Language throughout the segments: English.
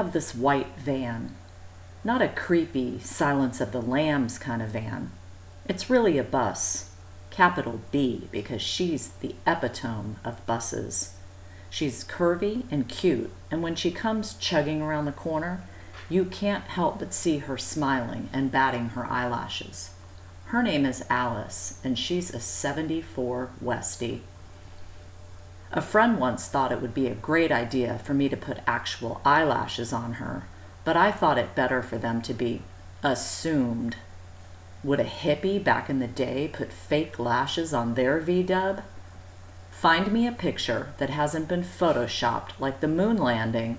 have this white van. Not a creepy Silence of the Lambs kind of van. It's really a bus. Capital B, because she's the epitome of buses. She's curvy and cute, and when she comes chugging around the corner, you can't help but see her smiling and batting her eyelashes. Her name is Alice, and she's a 74 Westie. A friend once thought it would be a great idea for me to put actual eyelashes on her, but I thought it better for them to be assumed. Would a hippie back in the day put fake lashes on their V-dub? Find me a picture that hasn't been photoshopped like the moon landing,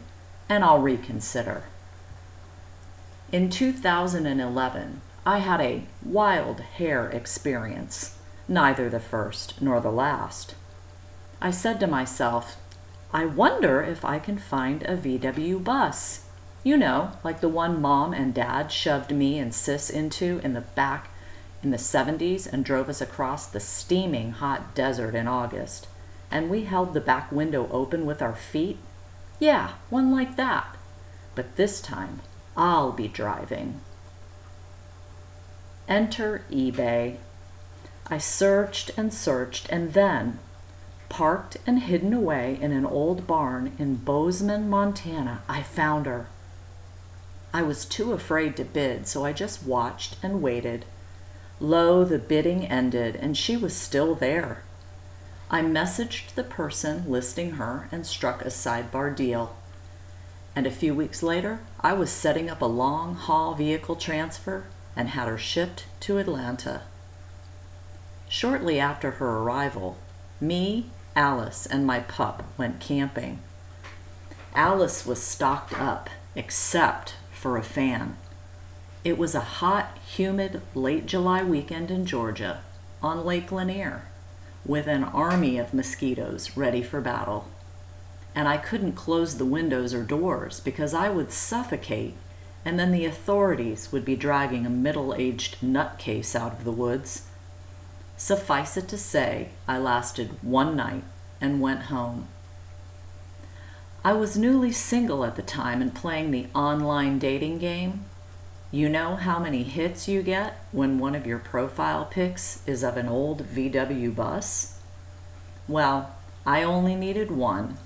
and I'll reconsider. In 2011, I had a wild hair experience, neither the first nor the last. I said to myself, I wonder if I can find a VW bus. You know, like the one Mom and Dad shoved me and Sis into in the back in the 70s and drove us across the steaming hot desert in August. And we held the back window open with our feet? Yeah, one like that. But this time, I'll be driving. Enter eBay. I searched and then, parked and hidden away in an old barn in Bozeman, Montana, I found her. I was too afraid to bid, so I just watched and waited. Lo, the bidding ended, and she was still there. I messaged the person listing her and struck a sidebar deal. And a few weeks later, I was setting up a long-haul vehicle transfer and had her shipped to Atlanta. Shortly after her arrival, me, Alice, and my pup went camping. Alice was stocked up, except for a fan. It was a hot, humid, late July weekend in Georgia on Lake Lanier with an army of mosquitoes ready for battle. And I couldn't close the windows or doors because I would suffocate, and then the authorities would be dragging a middle-aged nutcase out of the woods. Suffice it to say, I lasted one night and went home. I was newly single at the time and playing the online dating game. You know how many hits you get when one of your profile pics is of an old VW bus? Well, I only needed one.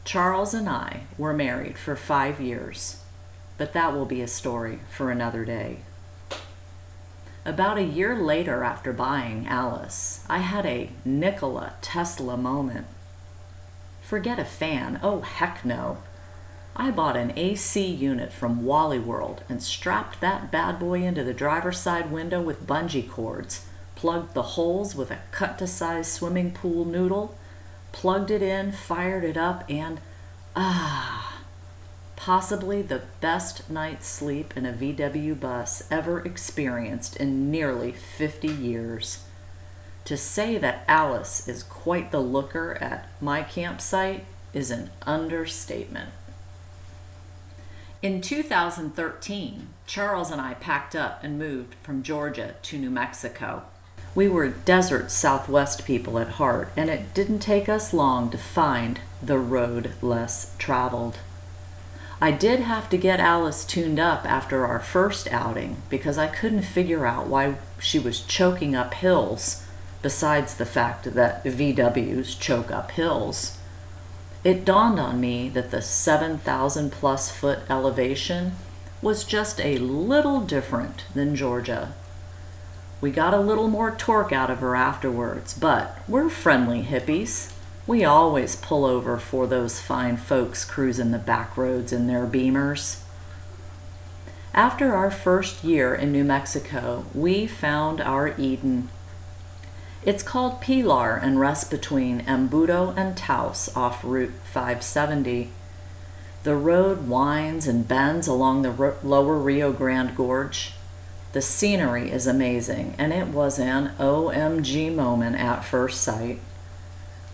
Charles and I were married for 5 years, but that will be a story for another day. About a year later after buying Alice, I had a Nikola Tesla moment. Forget a fan, oh heck no. I bought an AC unit from Wally World and strapped that bad boy into the driver's side window with bungee cords, plugged the holes with a cut-to-size swimming pool noodle, plugged it in, fired it up, and possibly the best night's sleep in a VW bus ever experienced in nearly 50 years. To say that Alice is quite the looker at my campsite is an understatement. In 2013, Charles and I packed up and moved from Georgia to New Mexico. We were desert Southwest people at heart, and it didn't take us long to find the road less traveled. I did have to get Alice tuned up after our first outing because I couldn't figure out why she was choking up hills, besides the fact that VWs choke up hills. It dawned on me that the 7,000 plus foot elevation was just a little different than Georgia. We got a little more torque out of her afterwards, but we're friendly hippies. We always pull over for those fine folks cruising the back roads in their Beamers. After our first year in New Mexico, we found our Eden. It's called Pilar and rests between Embudo and Taos off Route 570. The road winds and bends along the lower Rio Grande Gorge. The scenery is amazing, and it was an OMG moment at first sight.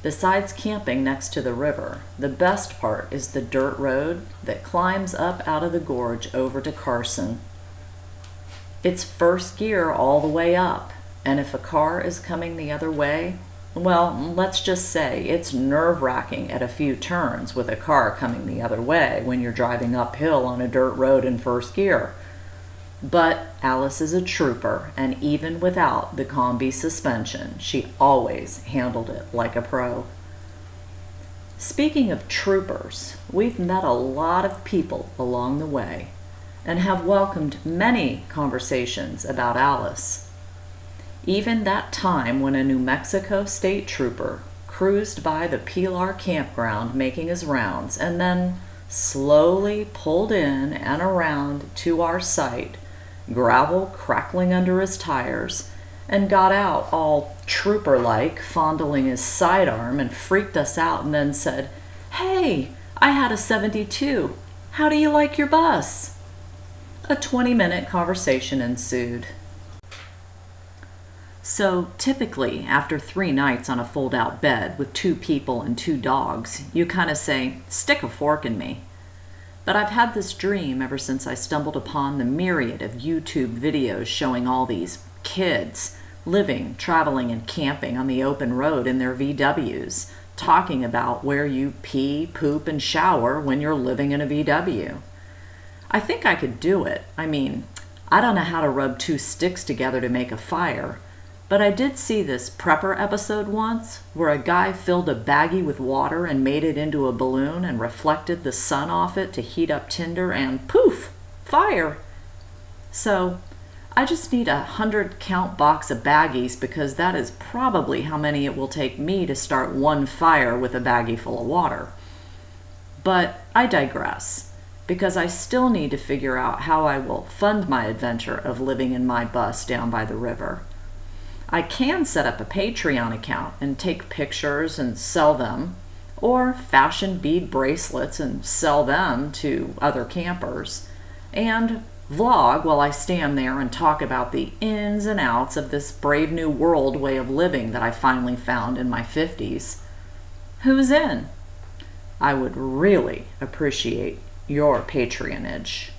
Besides camping next to the river, the best part is the dirt road that climbs up out of the gorge over to Carson. It's first gear all the way up, and if a car is coming the other way, Well, let's just say it's nerve-wracking at a few turns with a car coming the other way when you're driving uphill on a dirt road in first gear. But Alice is a trooper, and even without the Combi suspension, she always handled it like a pro. Speaking of troopers, we've met a lot of people along the way and have welcomed many conversations about Alice. Even that time when a New Mexico state trooper cruised by the Pilar campground making his rounds and then slowly pulled in and around to our site, gravel crackling under his tires, and got out all trooper-like, fondling his sidearm, and freaked us out and then said, "Hey, I had a 72. How do you like your bus?" A 20-minute conversation ensued. So typically, after 3 nights on a fold-out bed with 2 people and 2 dogs, you kind of say, "Stick a fork in me." But I've had this dream ever since I stumbled upon the myriad of YouTube videos showing all these kids living, traveling, and camping on the open road in their VWs, talking about where you pee, poop, and shower when you're living in a VW. I think I could do it. I mean, I don't know how to rub 2 sticks together to make a fire, but I did see this Prepper episode once where a guy filled a baggie with water and made it into a balloon and reflected the sun off it to heat up tinder, and poof, fire. So I just need a 100-count box of baggies, because that is probably how many it will take me to start one fire with a baggie full of water. But I digress, because I still need to figure out how I will fund my adventure of living in my bus down by the river. I can set up a Patreon account and take pictures and sell them, or fashion bead bracelets and sell them to other campers, and vlog while I stand there and talk about the ins and outs of this brave new world way of living that I finally found in my 50s. Who's in? I would really appreciate your patronage.